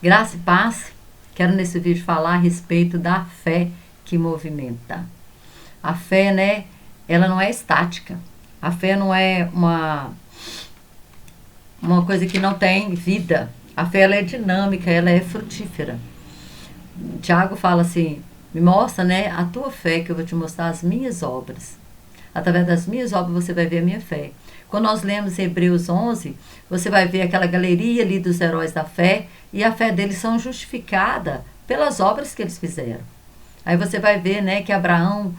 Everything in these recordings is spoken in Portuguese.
Graça e paz. Quero nesse vídeo falar a respeito da fé que movimenta. A fé, né, ela não é estática. A fé não é uma coisa que não tem vida. A fé, ela é dinâmica, ela é frutífera. Tiago fala assim, me mostra, né, a tua fé, que eu vou te mostrar as minhas obras. Através das minhas obras você vai ver a minha fé. Quando nós lemos Hebreus 11, você vai ver aquela galeria ali dos heróis da fé, e a fé deles são justificada pelas obras que eles fizeram. Aí você vai ver, né, que Abraão,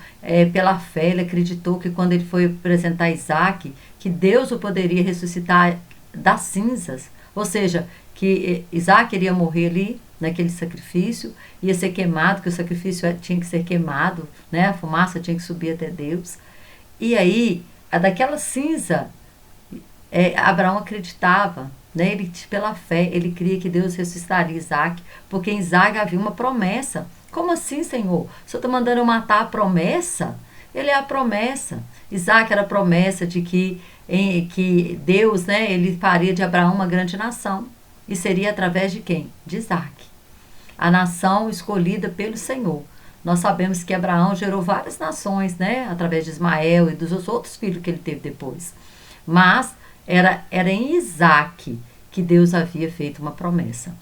pela fé, ele acreditou que quando ele foi apresentar Isaac, que Deus o poderia ressuscitar das cinzas. Ou seja, que Isaac iria morrer ali, naquele sacrifício, ia ser queimado, que o sacrifício tinha que ser queimado, né, a fumaça tinha que subir até Deus. E aí, daquela cinza, Abraão acreditava, né? Ele, pela fé, ele cria que Deus ressuscitaria Isaac, porque em Isaac havia uma promessa. Como assim, Senhor? O Senhor está mandando eu matar a promessa? Ele é a promessa. Isaac era a promessa de que Deus, né, ele faria de Abraão uma grande nação. E seria através de quem? De Isaac. A nação escolhida pelo Senhor. Nós sabemos que Abraão gerou várias nações, né, através de Ismael e dos outros filhos que ele teve depois. Mas era em Isaac que Deus havia feito uma promessa.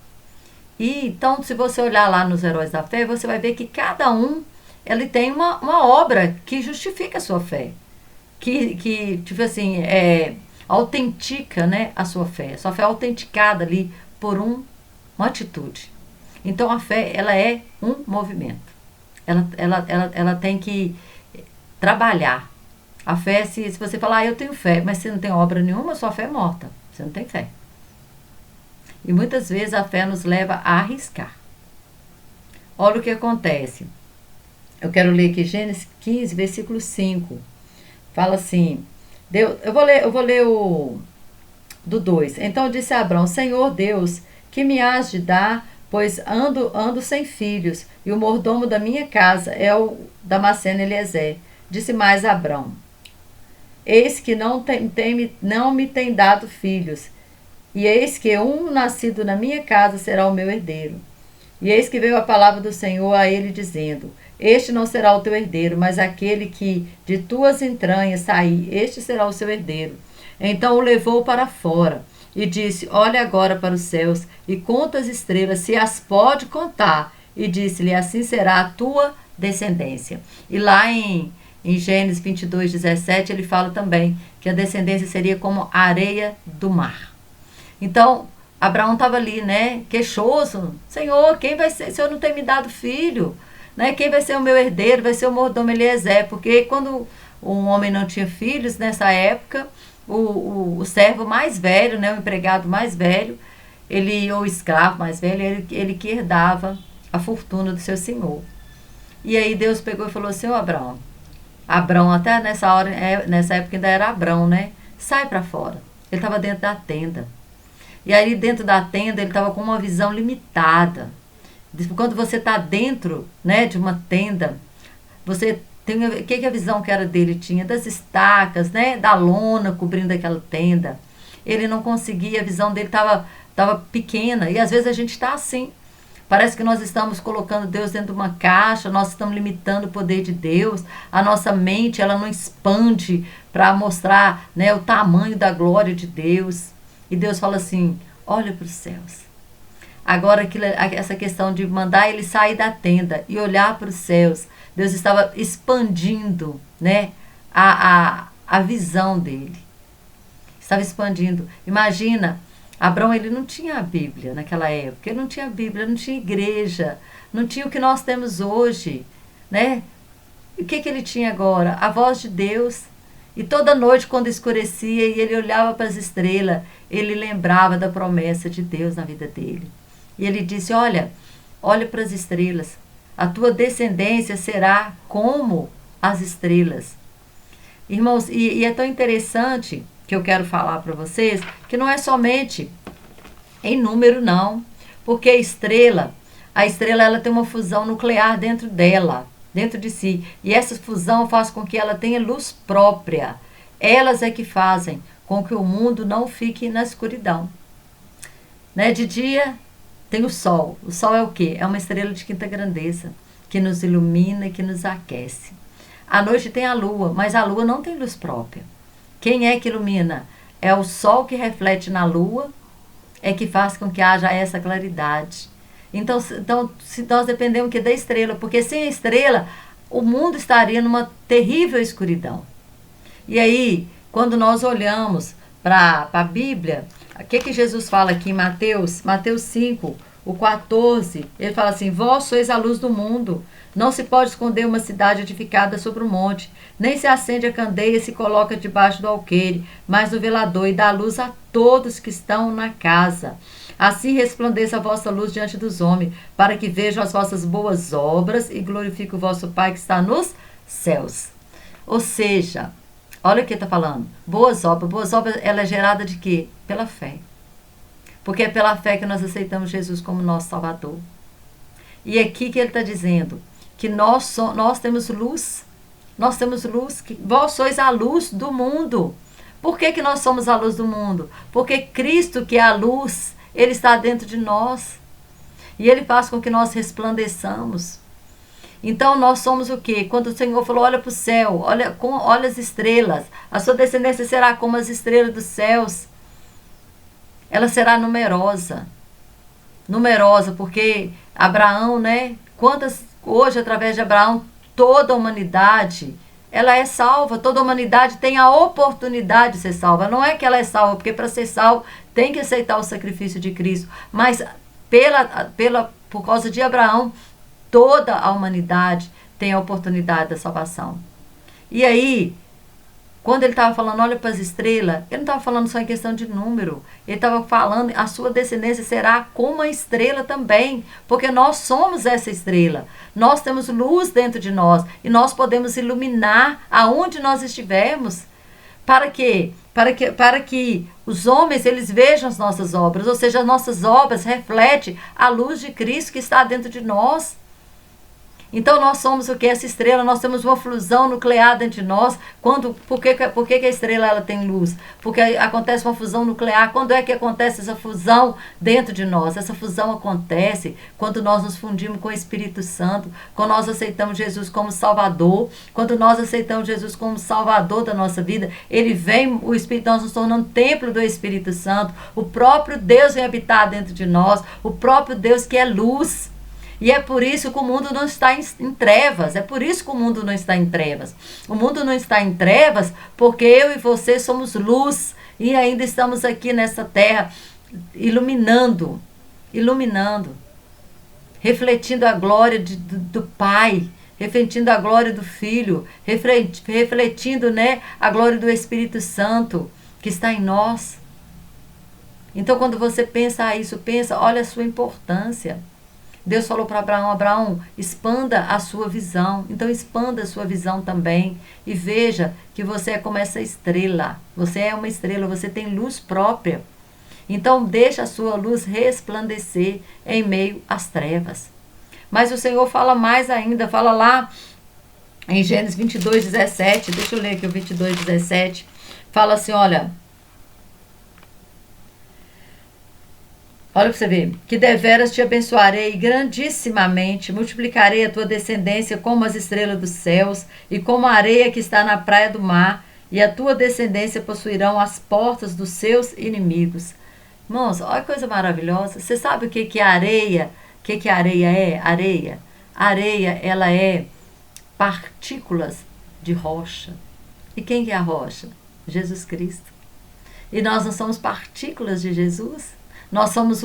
E então, se você olhar lá nos heróis da fé, você vai ver que cada um ele tem uma obra que justifica a sua fé. Que tipo assim, autentica, né, a sua fé. A sua fé é autenticada ali por uma atitude. Então, a fé, ela é um movimento. Ela tem que trabalhar. A fé, se você falar, eu tenho fé, mas você não tem obra nenhuma, sua fé é morta. Você não tem fé. E muitas vezes a fé nos leva a arriscar. Olha o que acontece. Eu quero ler aqui Gênesis 15, versículo 5. Fala assim, Deus, eu vou ler o do 2. Então disse a Abrão, Senhor Deus, que me has de dar, pois ando sem filhos, e o mordomo da minha casa é o Damasceno Eliezer. Disse mais a Abrão, eis que não me tem dado filhos, e eis que um nascido na minha casa será o meu herdeiro. E eis que veio a palavra do Senhor a ele, dizendo, este não será o teu herdeiro, mas aquele que de tuas entranhas sair, este será o seu herdeiro. Então o levou para fora, e disse, olha agora para os céus, e conta as estrelas, se as pode contar. E disse-lhe, assim será a tua descendência. E lá em Gênesis 22, 17, ele fala também que a descendência seria como a areia do mar. Então, Abraão estava ali, né, queixoso. Senhor, quem vai ser? O Senhor não tem me dado filho. Né? Quem vai ser o meu herdeiro? Vai ser o mordomo Eliezer. Porque quando um homem não tinha filhos, nessa época, o servo mais velho, né, o empregado mais velho, ou o escravo mais velho, ele que herdava a fortuna do seu senhor. E aí Deus pegou e falou assim, Abraão, Abrão, até nessa época ainda era Abrão, né? Sai para fora. Ele estava dentro da tenda. E aí dentro da tenda ele estava com uma visão limitada. Quando você está dentro, né, de uma tenda, você tem o que a visão que era dele tinha? Das estacas, né, da lona cobrindo aquela tenda. Ele não conseguia, a visão dele estava pequena. E às vezes a gente está assim. Parece que nós estamos colocando Deus dentro de uma caixa, nós estamos limitando o poder de Deus, a nossa mente ela não expande para mostrar, né, o tamanho da glória de Deus. E Deus fala assim, olha para os céus. Agora, essa questão de mandar ele sair da tenda e olhar para os céus, Deus estava expandindo, né, a visão dele. Estava expandindo. Imagina, Abrão, ele não tinha a Bíblia naquela época, ele não tinha a Bíblia, não tinha igreja, não tinha o que nós temos hoje, né? E o que ele tinha agora? A voz de Deus. E toda noite, quando escurecia e ele olhava para as estrelas, ele lembrava da promessa de Deus na vida dele. E ele disse, olha para as estrelas, a tua descendência será como as estrelas. Irmãos, e é tão interessante que eu quero falar para vocês, que não é somente em número não, porque a estrela ela tem uma fusão nuclear dentro dela, dentro de si, e essa fusão faz com que ela tenha luz própria. Elas é que fazem com que o mundo não fique na escuridão. Né? De dia Tem o sol. O sol é o quê? É uma estrela de quinta grandeza, que nos ilumina e que nos aquece. À noite tem a lua, mas a lua não tem luz própria. Quem é que ilumina? É o sol que reflete na lua, é que faz com que haja essa claridade. Então se nós dependemos que da estrela, porque sem a estrela, o mundo estaria numa terrível escuridão. E aí, quando nós olhamos para a Bíblia, o que Jesus fala aqui em Mateus 5, o 14, ele fala assim: vós sois a luz do mundo. Não se pode esconder uma cidade edificada sobre um monte, nem se acende a candeia e se coloca debaixo do alqueire, mas no velador, e dá luz a todos que estão na casa. Assim resplandeça a vossa luz diante dos homens, para que vejam as vossas boas obras e glorifique o vosso Pai que está nos céus. Ou seja, olha o que está falando. Boas obras, ela é gerada de quê? Pela fé. Porque é pela fé que nós aceitamos Jesus como nosso Salvador. E aqui que ele está dizendo que nós temos luz. Nós temos luz, que vós sois a luz do mundo. Por que nós somos a luz do mundo? Porque Cristo, que é a luz, ele está dentro de nós. E ele faz com que nós resplandeçamos. Então nós somos o quê? Quando o Senhor falou, olha para o céu, olha as estrelas. A sua descendência será como as estrelas dos céus. Ela será numerosa. Numerosa, porque Abraão, né? Hoje, através de Abraão, toda a humanidade, ela é salva. Toda a humanidade tem a oportunidade de ser salva. Não é que ela é salva, porque para ser salvo tem que aceitar o sacrifício de Cristo. Mas por causa de Abraão, toda a humanidade tem a oportunidade da salvação. E aí, quando ele estava falando, olha para as estrelas, ele não estava falando só em questão de número. Ele estava falando, a sua descendência será como a estrela também. Porque nós somos essa estrela. Nós temos luz dentro de nós. E nós podemos iluminar aonde nós estivermos. Para quê? Para que os homens, eles vejam as nossas obras. Ou seja, as nossas obras refletem a luz de Cristo que está dentro de nós. Então nós somos o que? Essa estrela, nós temos uma fusão nuclear dentro de nós. Por que a estrela ela tem luz? Porque acontece uma fusão nuclear. Quando é que acontece essa fusão dentro de nós? Essa fusão acontece quando nós nos fundimos com o Espírito Santo, quando nós aceitamos Jesus como Salvador, quando nós aceitamos Jesus como Salvador da nossa vida. Ele vem, o Espírito, nós nos tornamos templo do Espírito Santo. O próprio Deus vem habitar dentro de nós, o próprio Deus que é luz. E é por isso que o mundo não está em trevas. É por isso que o mundo não está em trevas. O mundo não está em trevas porque eu e você somos luz. E ainda estamos aqui nessa terra iluminando. Refletindo a glória do Pai. Refletindo a glória do Filho. Refletindo, né, a glória do Espírito Santo que está em nós. Então quando você pensa isso, olha a sua importância. Deus falou para Abraão, Abraão, expanda a sua visão. Então expanda a sua visão também. E veja que você é como essa estrela. Você é uma estrela, você tem luz própria. Então deixa a sua luz resplandecer em meio às trevas. Mas o Senhor fala mais ainda, fala lá em Gênesis 22:17. Deixa eu ler aqui o 22:17. Fala assim, olha para você ver, que deveras te abençoarei grandissimamente, multiplicarei a tua descendência como as estrelas dos céus e como a areia que está na praia do mar, e a tua descendência possuirão as portas dos seus inimigos. Irmãos, olha que coisa maravilhosa. Você sabe o que é areia? O que a areia é? Areia, ela é partículas de rocha. E quem que é a rocha? Jesus Cristo. E nós não somos partículas de Jesus? Nós somos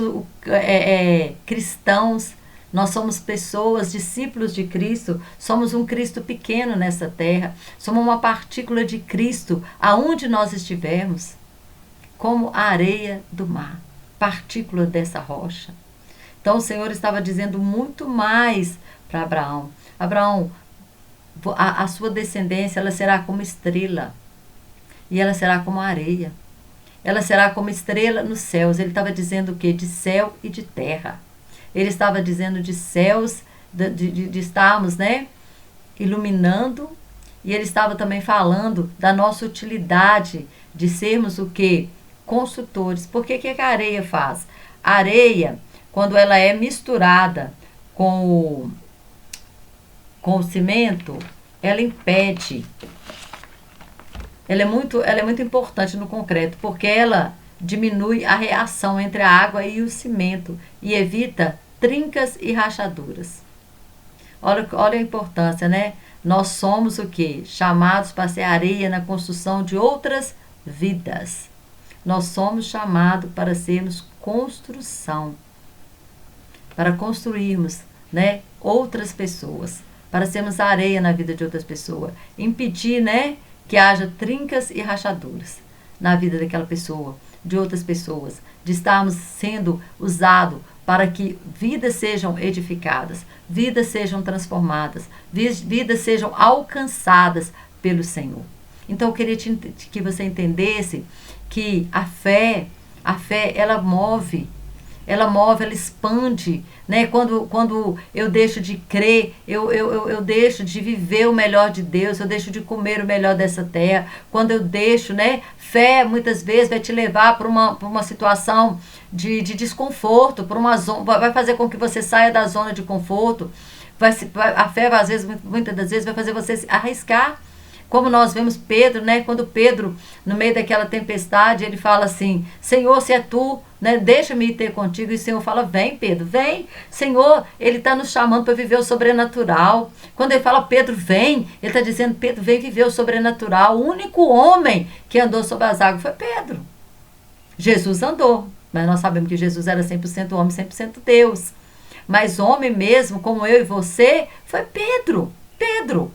cristãos, nós somos pessoas, discípulos de Cristo, somos um Cristo pequeno nessa terra, somos uma partícula de Cristo aonde nós estivermos, como a areia do mar, partícula dessa rocha. Então o Senhor estava dizendo muito mais para Abraão. Abraão, a sua descendência ela será como estrela e ela será como areia. Ela será como estrela nos céus. Ele estava dizendo o quê? De céu e de terra. Ele estava dizendo de céus, de estarmos, né, iluminando. E ele estava também falando da nossa utilidade de sermos o quê? Construtores. Por que a areia faz? A areia quando ela é misturada com o cimento, ela impede. Ela é muito importante no concreto, porque ela diminui a reação entre a água e o cimento e evita trincas e rachaduras. Olha a importância, né? Nós somos o quê? Chamados para ser areia na construção de outras vidas. Nós somos chamados para sermos construção, para construirmos, né, outras pessoas, para sermos areia na vida de outras pessoas, impedir, né, que haja trincas e rachaduras na vida daquela pessoa, de outras pessoas, de estarmos sendo usados para que vidas sejam edificadas, vidas sejam transformadas, vidas sejam alcançadas pelo Senhor. Então eu queria que você entendesse que a fé, ela move, ela expande, né? Quando eu deixo de crer, eu deixo de viver o melhor de Deus, eu deixo de comer o melhor dessa terra. Quando eu deixo, né? Fé muitas vezes vai te levar para uma situação de desconforto, vai fazer com que você saia da zona de conforto. A fé, às vezes, muitas das vezes, vai fazer você arriscar. Como nós vemos Pedro, né? Quando Pedro, no meio daquela tempestade, ele fala assim: Senhor, se é tu, né? Deixa-me ir ter contigo. E o Senhor fala: vem, Pedro, vem. Senhor, ele está nos chamando para viver o sobrenatural. Quando ele fala Pedro, vem, ele está dizendo: Pedro, vem viver o sobrenatural. O único homem que andou sobre as águas foi Pedro. Jesus andou, mas nós sabemos que Jesus era 100% homem, 100% Deus. Mas homem mesmo, como eu e você, foi Pedro. Pedro.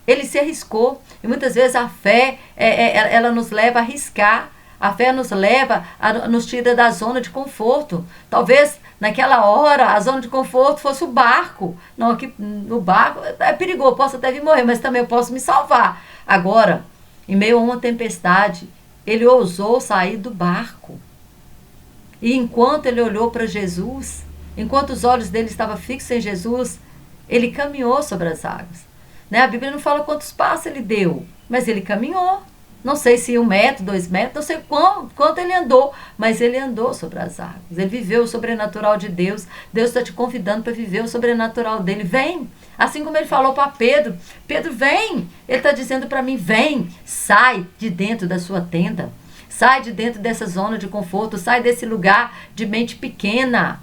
Ele se arriscou. E muitas vezes a fé, ela nos leva a arriscar. A fé nos leva, nos tira da zona de conforto. Talvez naquela hora a zona de conforto fosse o barco. Não, aqui no barco é perigoso, posso até vir morrer, mas também eu posso me salvar. Agora, em meio a uma tempestade, ele ousou sair do barco. E enquanto ele olhou para Jesus, enquanto os olhos dele estavam fixos em Jesus, ele caminhou sobre as águas. Né? A Bíblia não fala quantos passos ele deu, mas ele caminhou. Não sei se 1 metro, 2 metros, não sei quanto ele andou, mas ele andou sobre as águas. Ele viveu o sobrenatural de Deus. Deus está te convidando para viver o sobrenatural dele. Vem! Assim como ele falou para Pedro: Pedro, vem! Ele está dizendo para mim: vem! Sai de dentro da sua tenda. Sai de dentro dessa zona de conforto. Sai desse lugar de mente pequena.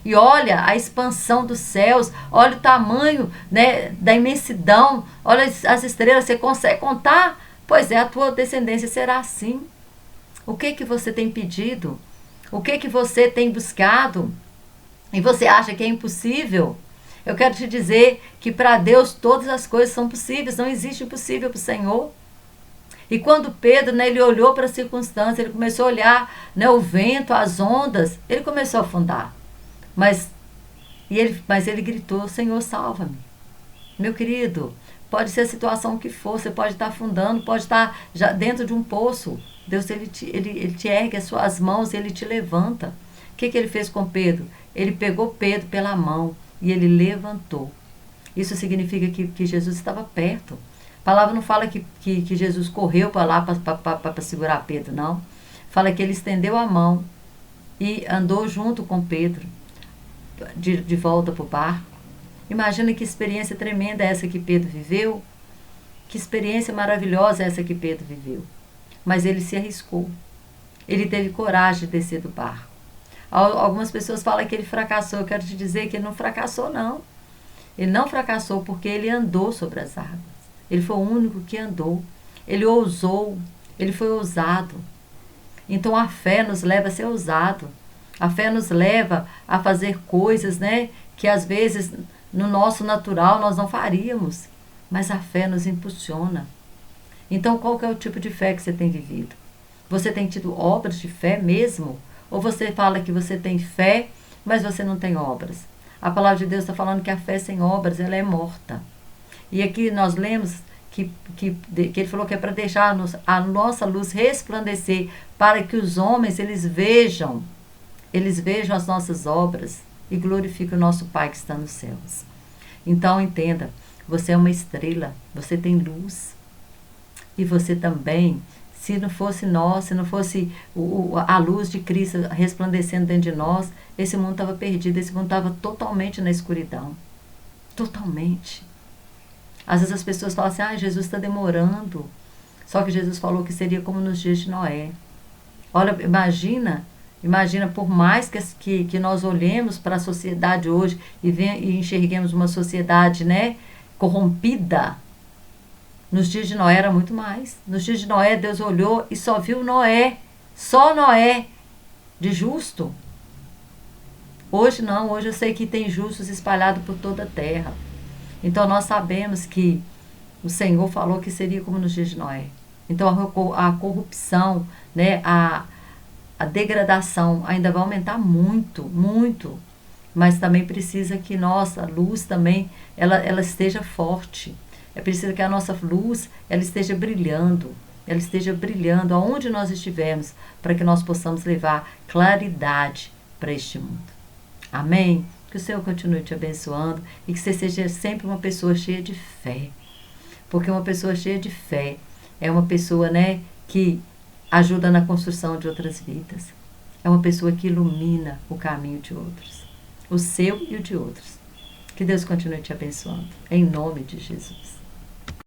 E olha a expansão dos céus, olha o tamanho, né, da imensidão, olha as estrelas, você consegue contar? Pois é, a tua descendência será assim. O que você tem pedido? O que você tem buscado? E você acha que é impossível? Eu quero te dizer que para Deus todas as coisas são possíveis, não existe impossível para o Senhor. E quando Pedro, né, ele olhou para a circunstância, ele começou a olhar, né, o vento, as ondas, ele começou a afundar. Mas ele gritou: Senhor, salva-me. Meu querido, pode ser a situação que for, você pode estar afundando, pode estar já dentro de um poço. Deus, ele te ergue as suas mãos, ele te levanta. O que ele fez com Pedro? Ele pegou Pedro pela mão e ele levantou. Isso significa que Jesus estava perto. A palavra não fala que Jesus correu para lá para segurar Pedro, não. Fala que ele estendeu a mão e andou junto com Pedro de volta para o barco. Imagina que experiência tremenda é essa que Pedro viveu. Que experiência maravilhosa é essa que Pedro viveu. Mas ele se arriscou. Ele teve coragem de descer do barco. Algumas pessoas falam que ele fracassou. Eu quero te dizer que ele não fracassou, não. Ele não fracassou porque ele andou sobre as águas. Ele foi o único que andou. Ele ousou. Ele foi ousado. Então a fé nos leva a ser ousado. A fé nos leva a fazer coisas, né, que às vezes no nosso natural nós não faríamos. Mas a fé nos impulsiona. Então qual que é o tipo de fé que você tem vivido? Você tem tido obras de fé mesmo? Ou você fala que você tem fé, mas você não tem obras? A palavra de Deus está falando que a fé sem obras, ela é morta. E aqui nós lemos que ele falou que é para deixar a nossa luz resplandecer, para que os homens, eles vejam as nossas obras e glorifiquem o nosso Pai que está nos céus. Então entenda, você é uma estrela, você tem luz. E você também Se não fosse nós, se não fosse a luz de Cristo resplandecendo dentro de nós, esse mundo estava perdido, esse mundo estava totalmente na escuridão. Totalmente. Às vezes as pessoas falam assim, Jesus está demorando. Só que Jesus falou que seria como nos dias de Noé. Olha, imagina, por mais que nós olhemos para a sociedade hoje e enxerguemos uma sociedade, né, corrompida, nos dias de Noé era muito mais. Nos dias de Noé, Deus olhou e só viu Noé, só Noé, de justo. Hoje não, hoje eu sei que tem justos espalhados por toda a terra. Então nós sabemos que o Senhor falou que seria como nos dias de Noé. Então a corrupção, né, a degradação ainda vai aumentar muito, muito. Mas também precisa que nossa luz também ela esteja forte. É preciso que a nossa luz ela esteja brilhando aonde nós estivermos, para que nós possamos levar claridade para este mundo. Amém? Que o Senhor continue te abençoando e que você seja sempre uma pessoa cheia de fé. Porque uma pessoa cheia de fé é uma pessoa, né, que ajuda na construção de outras vidas. É uma pessoa que ilumina o caminho de outros. O seu e o de outros. Que Deus continue te abençoando. Em nome de Jesus.